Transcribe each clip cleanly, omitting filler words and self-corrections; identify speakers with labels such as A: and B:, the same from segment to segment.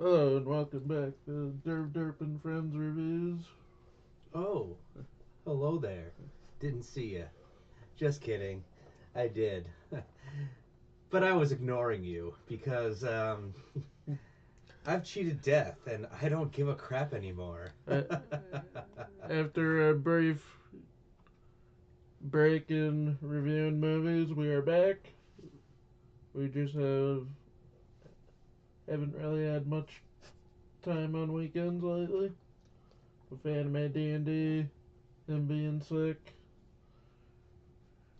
A: Hello and welcome back to Derp and Friends Reviews.
B: Oh, hello there. Didn't see you. Just kidding. I did. But I was ignoring you because I've cheated death and I don't give a crap anymore.
A: Uh, After a brief break in reviewing movies, we are back. We just haven't really had much time on weekends lately with anime D&D, him being sick.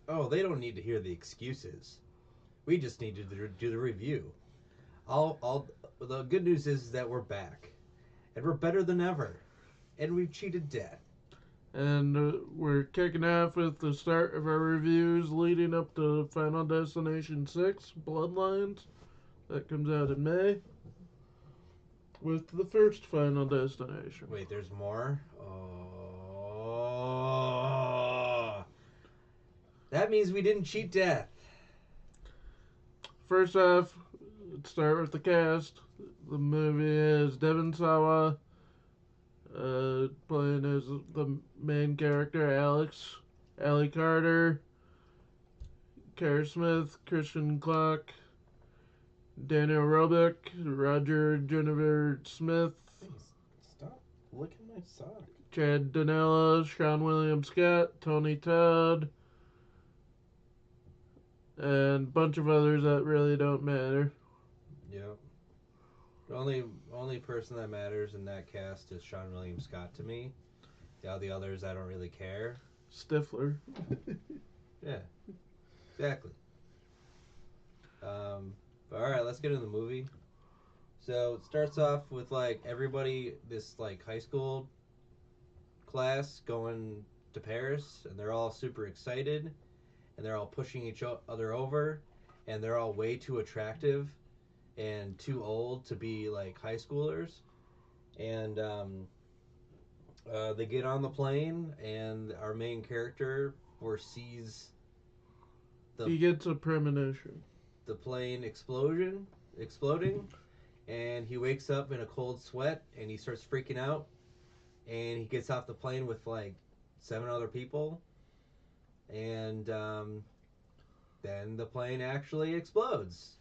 B: Oh, they don't need to hear the excuses. We just need to do the review. All the good news is that we're back and we're better than ever. And we've cheated death.
A: And we're kicking off with the start of our reviews leading up to Final Destination 6 Bloodlines. That comes out in May. With the first Final Destination.
B: Wait, there's more? Oh. That means we didn't cheat death.
A: First off, let's start with the cast. The movie is Devon Sawa playing as the main character, Alex, Allie Carter, Kara Smith, Christian Clark, Daniel Roebuck, Roger Jennifer Smith,
C: Hey, stop licking my sock.
A: Chad Donella, Sean William Scott, Tony Todd, and a bunch of others that really don't matter.
B: Yep. The only person that matters in that cast is Sean William Scott to me. All the others I don't really care.
A: Stifler.
B: Yeah, exactly. Um, but all right, let's get into the movie. So it starts off with like everybody, this like high school class going to Paris, and they're all super excited, and they're all pushing each other over, and they're all way too attractive and too old to be like high schoolers. And they get on the plane, and our main character foresees the
A: He gets a premonition.
B: the plane exploding, and he wakes up in a cold sweat, and he starts freaking out, and he gets off the plane with like 7 other people, and then the plane actually explodes.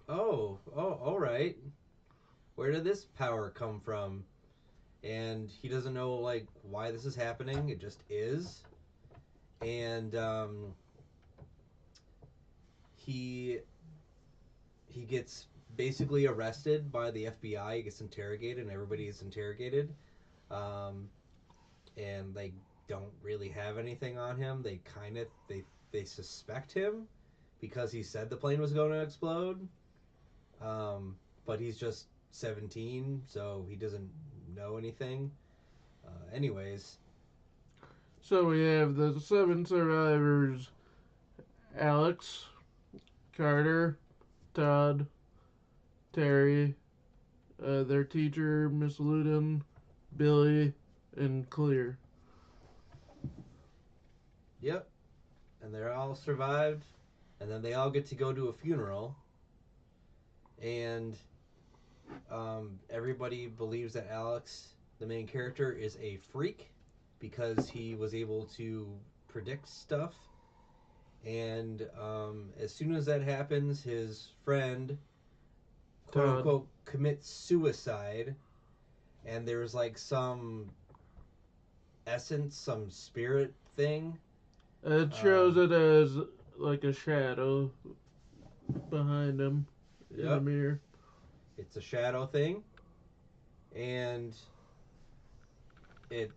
B: Oh, all right. Where did this power come from? And he doesn't know like why this is happening. It just is, and he he gets basically arrested by the FBI. He gets interrogated, and everybody is interrogated, um, and they don't really have anything on him. They suspect him because he said the plane was going to explode, but he's just 17, so he doesn't know anything. Anyways,
A: So we have the seven survivors: Alex, Carter, Todd, Terry, their teacher, Miss Luden, Billy, and Clear.
B: yep, and they're all survived, and then they all get to go to a funeral, and everybody believes that Alex, the main character, is a freak because he was able to predict stuff. And as soon as that happens, his friend, quote
A: Todd.
B: unquote, commits suicide. And there's like some essence, some spirit thing.
A: It shows it as like a shadow behind him in a
B: Yep,
A: mirror.
B: it's a shadow thing. And it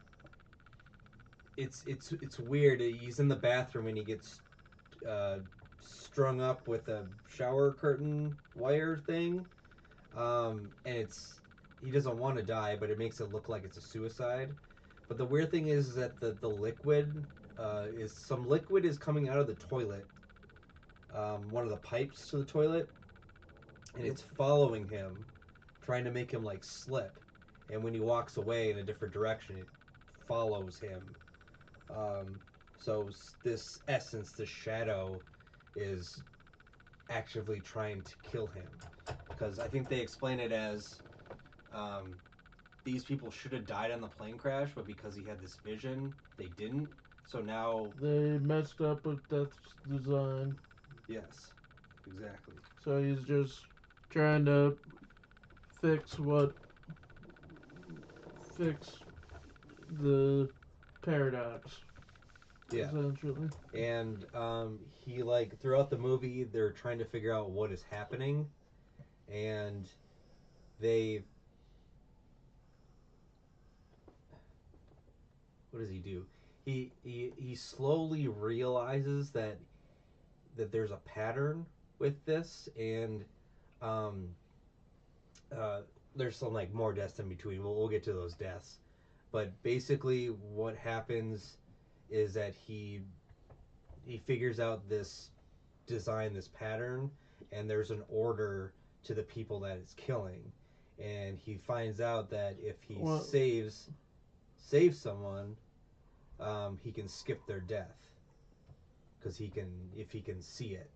B: it's weird. He's in the bathroom and he gets uh, strung up with a shower curtain wire thing, and it's he doesn't want to die, but it makes it look like it's a suicide. But the weird thing is that the liquid is some liquid is coming out of the toilet, one of the pipes to the toilet, and it's following him, trying to make him like slip. And when he walks away in a different direction, it follows him. Um, so this essence, this shadow, is actively trying to kill him. because I think they explain it as these people should have died on the plane crash, but because he had this vision, they didn't. So now,
A: They messed up with Death's design.
B: yes, exactly.
A: So he's just trying to fix the paradox.
B: Yeah.
A: Essentially.
B: And he like throughout the movie, they're trying to figure out what is happening, and they what does he do? He slowly realizes that there's a pattern with this, and um, uh, there's some like more deaths in between. We'll get to those deaths, but basically what happens is that he figures out this design, this pattern, and there's an order to the people that it's killing, and he finds out that if he
A: Well-
B: saves someone, he can skip their death because if he can see it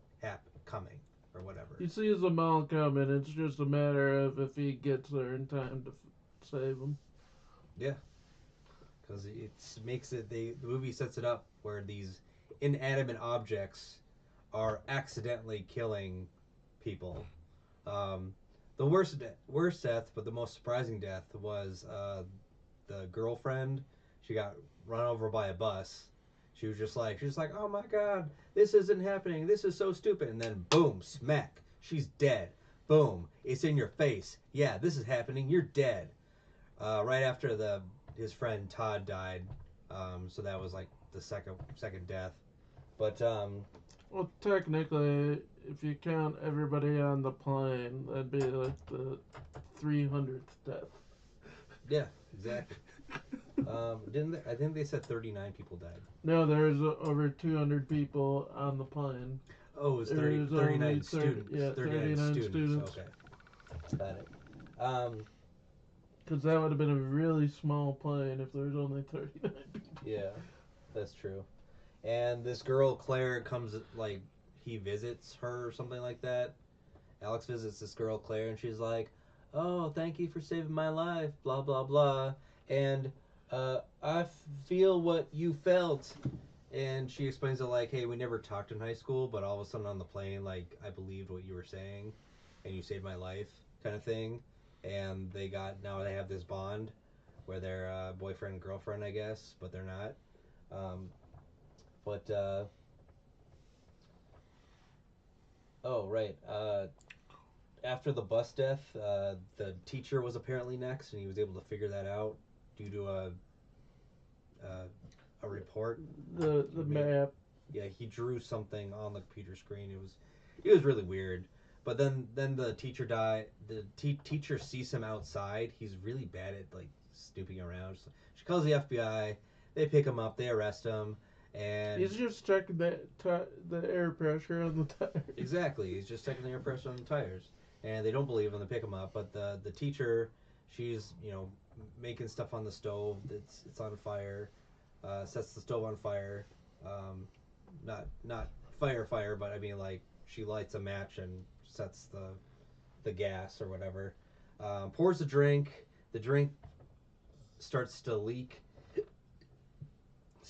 B: coming or whatever.
A: He sees them all coming. It's just a matter of if he gets there in time to save them.
B: Because the movie sets it up where these inanimate objects are accidentally killing people. The worst death, but the most surprising death was the girlfriend. She got run over by a bus. She was just like, oh my god, this isn't happening. This is so stupid. And then boom, smack, she's dead. Boom, it's in your face. Yeah, this is happening. You're dead. Right after his friend Todd died. So that was like the second death. But
A: Well, technically, if you count everybody on the plane, that'd be like the 300th death.
B: yeah, exactly. I think they said 39 people died.
A: No, there's over 200 people on the plane.
B: Oh, it was
A: There's
B: 39
A: only
B: students.
A: 39 students.
B: Okay, got it.
A: Because that would have been a really small plane if there was only 39 people.
B: Yeah, that's true. And this girl Claire comes, like, he visits her or something like that. Alex visits this girl Claire, and she's like, "Oh, thank you for saving my life." Blah blah blah. And I feel what you felt. And she explains it like, "Hey, we never talked in high school, but all of a sudden on the plane, like, I believed what you were saying, and you saved my life," kind of thing. And now they have this bond where they're boyfriend and girlfriend, I guess, but they're not. Oh, right. After the bus death, the teacher was apparently next, and he was able to figure that out due to a report.
A: The map.
B: Yeah, he drew something on the computer screen. It was really weird. But then the teacher died. The teacher sees him outside. He's really bad at like snooping around. She calls the FBI. They pick him up. They arrest him. And
A: He's just checking the air pressure on the tires.
B: exactly, he's just checking the air pressure on the tires, and they don't believe him. They pick him up, but the teacher, she's making stuff on the stove. It's on fire. Sets the stove on fire. Not fire, but I mean like she lights a match and sets the gas or whatever. Pours a drink. The drink starts to leak.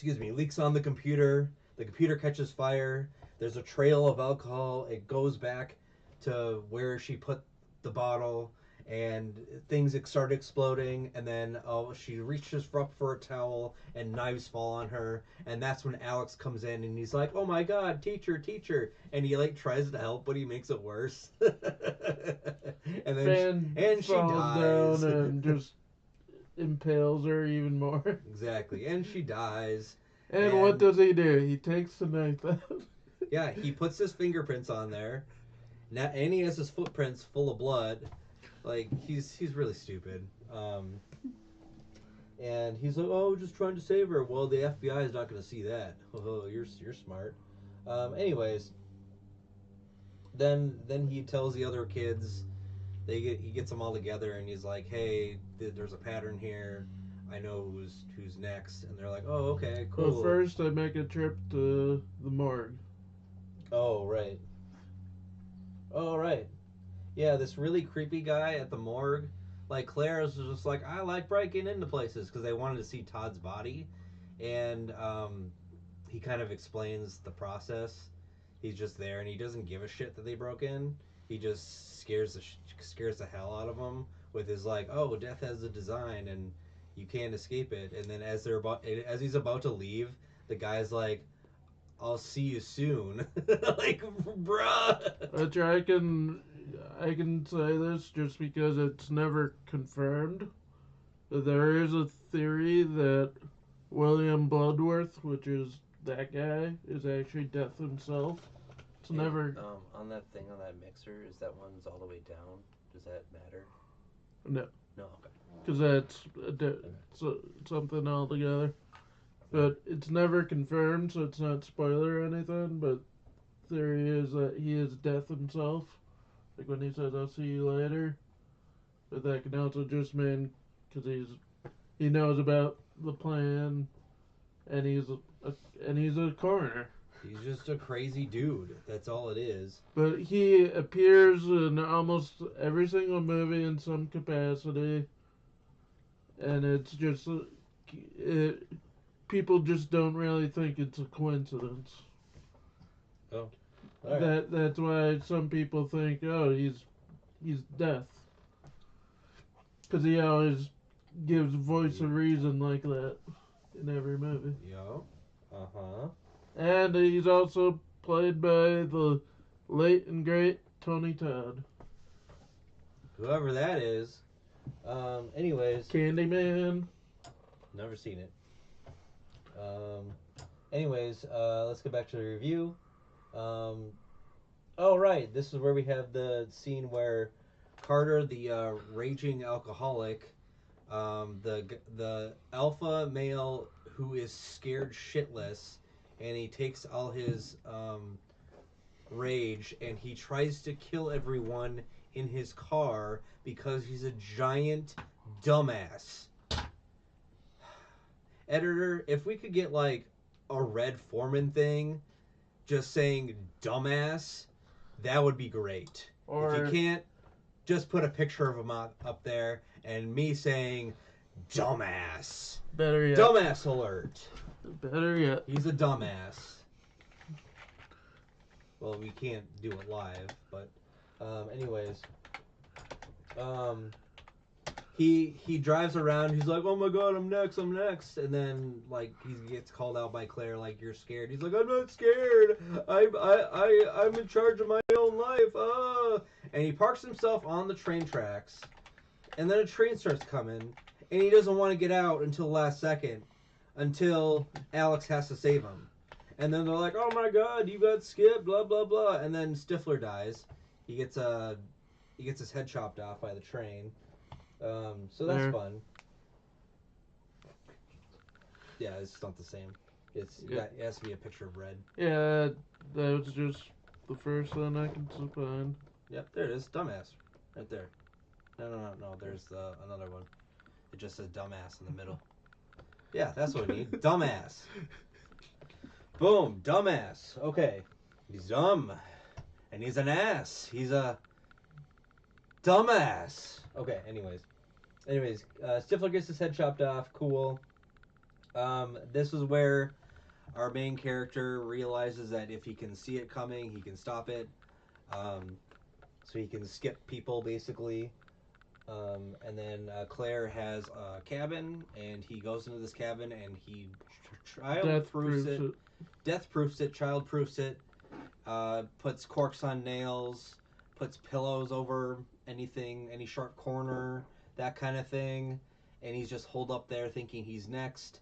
B: Leaks on the computer. The computer catches fire. There's a trail of alcohol. It goes back to where she put the bottle, and things start exploding. And then she reaches up for a towel, and knives fall on her. And that's when Alex comes in, and he's like, "Oh my God, teacher!" And he like tries to help, but he makes it worse. And then she
A: falls
B: dies.
A: down and just impales her even more.
B: Exactly, and she dies.
A: And what does he do? He takes the knife out.
B: Yeah, he puts his fingerprints on there. Now, and he has his footprints full of blood. Like he's really stupid. And he's like, "Oh, just trying to save her." Well, the FBI is not going to see that. Oh, you're smart. Anyways, then he tells the other kids. He gets them all together, and he's like, "Hey, there's a pattern here. I know who's next." And they're like, "Oh, okay, cool."
A: But first, I make a trip to the morgue.
B: Oh, right. Yeah, this really creepy guy at the morgue. Like Claire was just like, I like breaking into places because they wanted to see Todd's body, and he kind of explains the process. He's just there, and he doesn't give a shit that they broke in. He just scares the hell out of them with his like, oh, death has a design, and you can't escape it. And then as he's about to leave, the guy's like, I'll see you soon. Like, bruh.
A: Which I can say this just because it's never confirmed. But there is a theory that William Bloodworth, which is that guy, is actually Death himself. It's
D: Hey,
A: never
D: on that thing on that mixer, is that one's all the way down? Does that matter?
A: no,
D: No. Okay.
A: because that's something altogether. But it's never confirmed, so it's not spoiler or anything. But theory is that he is Death himself. Like when he says, "I'll see you later," but that can also just mean because he knows about the plan, and he's a coroner.
B: He's just a crazy dude. That's all it is.
A: But he appears in almost every single movie in some capacity, and it's just people just don't really think it's a coincidence.
B: All right.
A: That's why some people think, oh, he's Death, because he always gives voice of reason like that in every movie.
B: Yo. Uh huh.
A: And he's also played by the late and great Tony Todd.
B: Whoever that is. Anyways,
A: Candyman.
B: never seen it. Anyways, let's get back to the review. Oh right, this is where we have the scene where Carter, the raging alcoholic, the alpha male who is scared shitless, and he takes all his rage and he tries to kill everyone in his car because he's a giant dumbass. Editor, if we could get like a Red Foreman thing just saying dumbass, that would be great.
A: Or
B: If you can't, just put a picture of him up there and me saying dumbass.
A: better yet.
B: Dumbass alert.
A: Better yet.
B: He's a dumbass. Well, we can't do it live, but anyways, he drives around. He's like, "Oh my god, I'm next, and then like he gets called out by Claire, like, "You're scared." He's like, "I'm not scared. I'm in charge of my own life." And he parks himself on the train tracks, and then a train starts coming, and he doesn't want to get out until the last second, until Alex has to save him. And then they're like, "Oh my god, you got skipped, blah blah blah." And then Stifler dies. He gets his head chopped off by the train. So that's
A: There.
B: fun. Yeah, it's not the same. It has to be a picture of red.
A: Yeah, that was just the first one I can find.
B: Yep, there it is. Dumbass. Right there. No. There's another one. It just says dumbass in the middle. Yeah, that's what we need. Dumbass. Boom. Dumbass. Okay. He's dumb. And he's an ass. He's a dumbass. Okay, anyways, Stifler gets his head chopped off. Cool. This is where our main character realizes that if he can see it coming, he can stop it. So he can skip people, basically. And then Claire has a cabin, and he goes into this cabin, and he child-proofs it. Death-proofs it, child-proofs it. Puts corks on nails, puts pillows over anything, any sharp corner, that kind of thing, and he's just holed up there thinking he's next.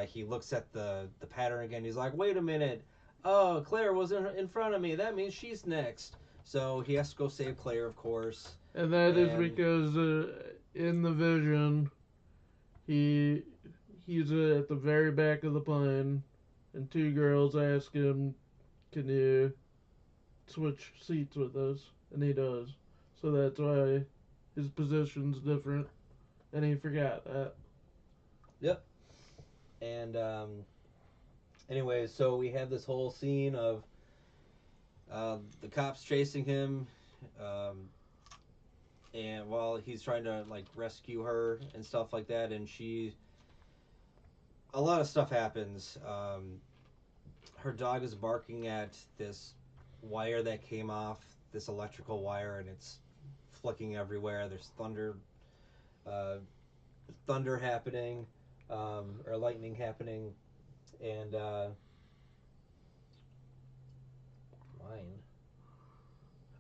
B: He looks at the pattern again. He's like, wait a minute. Oh, Claire was in front of me. That means she's next. So he has to go save Claire, of course.
A: And that is because in the vision, he's at the very back of the plane, and two girls ask him, "Can you switch seats with us?" And he does. So that's why his position's different, and he forgot that.
B: Yep. And anyways, so we have this whole scene of the cops chasing him. and while he's trying to like rescue her and stuff like that, and a lot of stuff happens. Her dog is barking at this wire that came off, this electrical wire, and it's flicking everywhere. There's uh, thunder happening, or lightning happening, and line.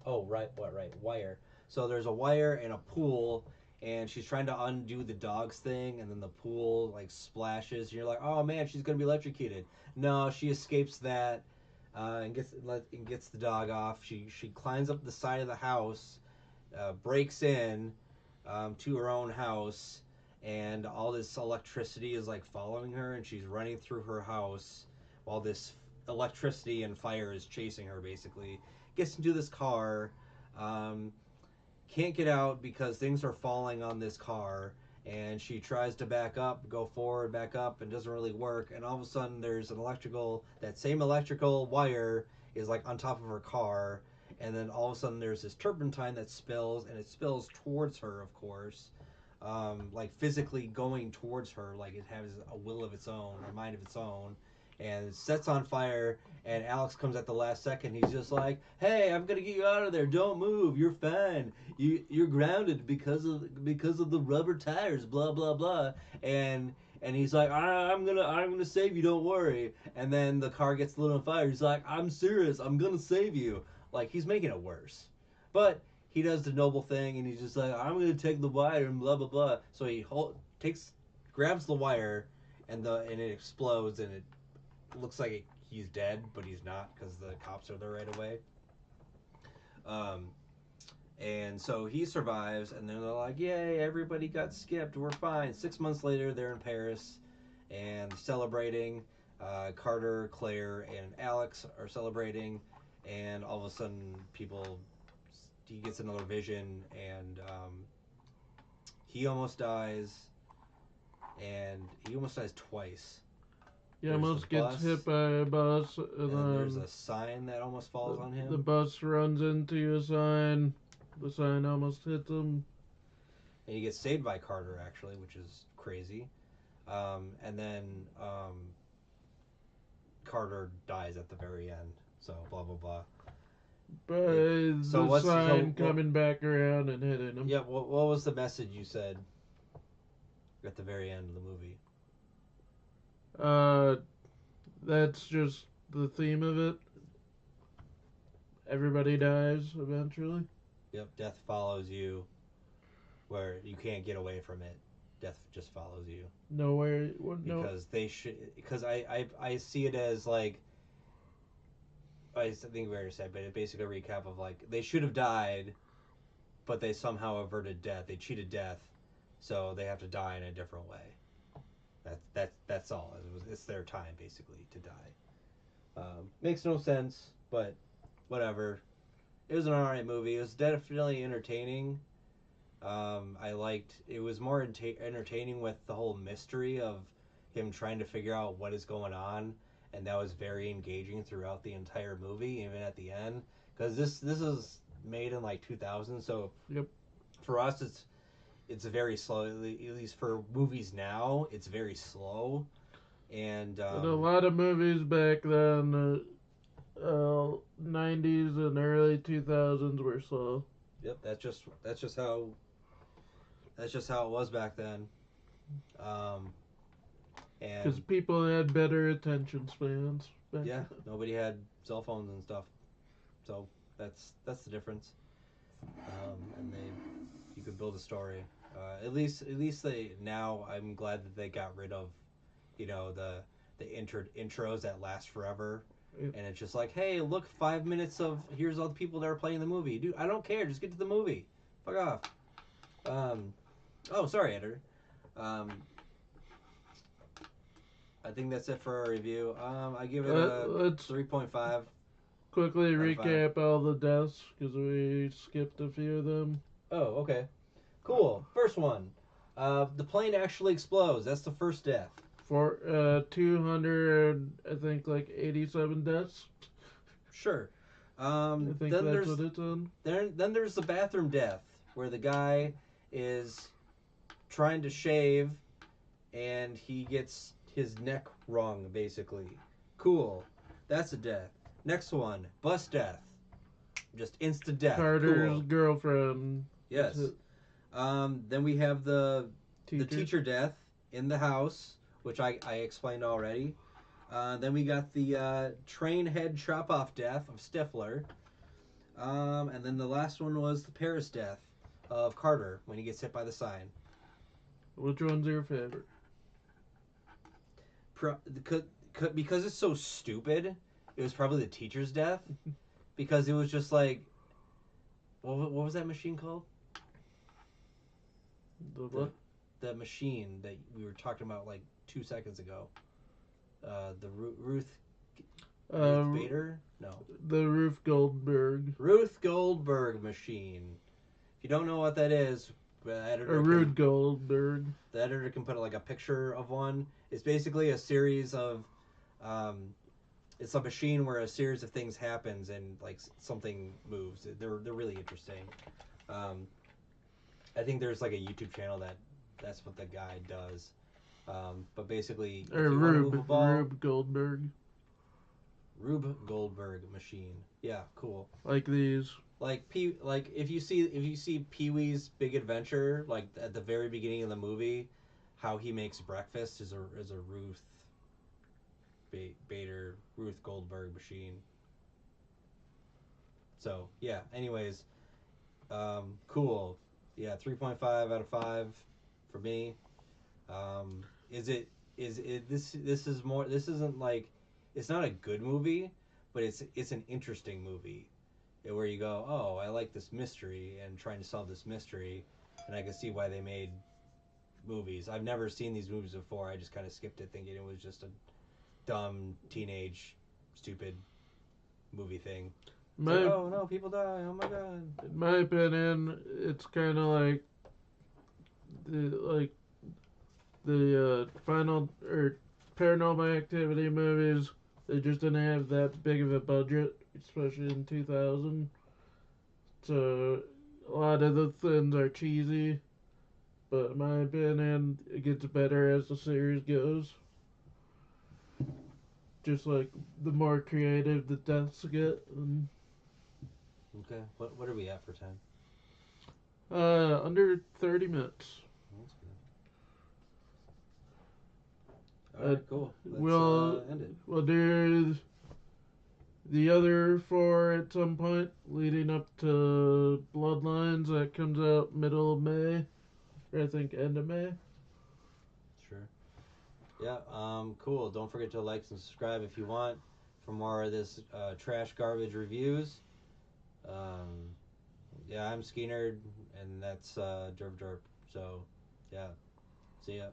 B: Oh, right, what, right, wire. So there's a wire and a pool, and she's trying to undo the dog's thing, and then the pool like splashes. And you're like, oh man, she's gonna be electrocuted. No, she escapes that, and gets the dog off. She climbs up the side of the house, breaks in, to her own house, and all this electricity is like following her, and she's running through her house while this electricity and fire is chasing her. Basically, gets into this car. Um, can't get out because things are falling on this car, and she tries to back up, go forward, back up, and doesn't really work. And all of a sudden there's that same electrical wire is like on top of her car, and then all of a sudden there's this turpentine that spills, and it spills towards her, of course, like physically going towards her, like it has a will of its own, a mind of its own, and it sets on fire. And Alex comes at the last second. He's just like, "Hey, I'm gonna get you out of there. Don't move. You're fine. You're grounded because of the rubber tires. Blah blah blah." And he's like, I'm gonna save you. Don't worry." And then the car gets lit on fire. He's like, "I'm serious. I'm gonna save you." Like he's making it worse, but he does the noble thing, and he's just like, "I'm gonna take the wire and blah blah blah." So he grabs the wire, and it explodes, and it looks like he's dead, but he's not because the cops are there right away. Um, and so he survives, and then they're like, "Yay! Everybody got skipped. We're fine." 6 months later, they're in Paris and celebrating. Carter, Claire, and Alex are celebrating, and all of a sudden, he gets another vision, and he almost dies, and he almost dies twice.
A: He
B: There's
A: almost
B: the
A: gets
B: bus,
A: hit by a bus,
B: and then there's a sign that almost falls on him.
A: The bus runs into a sign. The sign almost hits him.
B: And he gets saved by Carter, actually, which is crazy. And then Carter dies at the very end. So blah blah blah.
A: By
B: So
A: the
B: what's- so
A: sign
B: what-
A: coming back around and hitting him.
B: Yeah. What was the message you said at the very end of the movie?
A: That's just the theme of it. Everybody dies eventually.
B: Yep. Death follows you, where you can't get away from it. Death just follows you.
A: Nowhere. No.
B: Because they should. Because I see it as like. I think we already said, but it's basically a recap of like they should have died, but they somehow averted death. They cheated death, so they have to die in a different way. That's all. It's their time basically to die. Makes no sense, but whatever. It was an alright movie. It was definitely entertaining. I liked. It was more entertaining with the whole mystery of him trying to figure out what is going on, and that was very engaging throughout the entire movie, even at the end. Because this is made in like 2000, so
A: Yep.
B: For us it's very slow. At least for movies now, it's very slow, and
A: But a lot of movies back then, 90s and early 2000s were slow.
B: Yep, that's just how it was back then. And
A: Because people had better attention spans. Back
B: yeah,
A: then.
B: nobody had cell phones and stuff, so that's the difference. And you could build a story. At least they now. I'm glad that they got rid of, the intros that last forever.
A: Yep.
B: And it's just like, hey, look, 5 minutes of here's all the people that are playing the movie. Dude, I don't care. Just get to the movie. Fuck off. Oh, sorry, editor. I think that's it for our review. I give it a
A: Let's
B: 3.5.
A: quickly
B: Out of 5.
A: recap all the deaths because we skipped a few of them.
B: Oh, okay. Cool. First one. The plane actually explodes. That's the first death.
A: For 200, I think, like 87 deaths.
B: Sure.
A: I think
B: Then
A: that's
B: there's
A: what it's on.
B: then there's the bathroom death where the guy is trying to shave and he gets his neck wrung, basically. Cool. That's a death. Next one, bus death. Just instant death.
A: Carter's
B: Cool.
A: girlfriend.
B: Yes. Then we have the
A: Teacher.
B: teacher death in the house, which I explained already. Then we got the train head chop off death of Stifler. And then the last one was the Paris death of Carter when he gets hit by the sign.
A: Which one's your favorite?
B: Because it's so stupid, it was probably the teacher's death. Because it was just like, what was that machine called?
A: The what?
B: That machine that we were talking about like 2 seconds ago. The Ruth Bader? No.
A: The Ruth Goldberg.
B: Ruth Goldberg machine. If you don't know what that is, the editor
A: Or Rude Goldberg.
B: the editor can put like a picture of one. It's basically a series of, it's a machine where a series of things happens and like something moves. They're really interesting. I think there's like a YouTube channel that's what the guy does. But basically, if
A: Or
B: you wanna move a ball,
A: Rube Goldberg.
B: Rube Goldberg machine. Yeah, cool.
A: Like these.
B: Like if you see Pee-wee's Big Adventure, like at the very beginning of the movie, how he makes breakfast is a Ruth Bader Ruth Goldberg machine. So yeah. Anyways, cool. Yeah, 3.5 out of 5 for me. Is it this is more, this isn't like, it's not a good movie, but it's an interesting movie where you go, oh, I like this mystery and trying to solve this mystery, and I can see why they made movies. I've never seen these movies before. I just kind of skipped it thinking it was just a dumb teenage stupid movie thing. It's like, oh no, people die, oh my god.
A: In my opinion, it's kind of like the final or Paranormal Activity movies. They just didn't have that big of a budget, especially in 2000. So a lot of the things are cheesy, but in my opinion, it gets better as the series goes. Just like the more creative the deaths get. And,
B: Okay, what are we at for time?
A: under 30 minutes.
B: That's good. Alright, cool. Let's
A: we'll-
B: end it.
A: We'll do the other four at some point leading up to Bloodlines that comes out middle of May, or I think end of May.
B: Sure. Yeah, cool. Don't forget to like and subscribe if you want for more of this trash garbage reviews. Yeah, I'm Ski Nerd, and that's Derp Derp. So, yeah. See ya.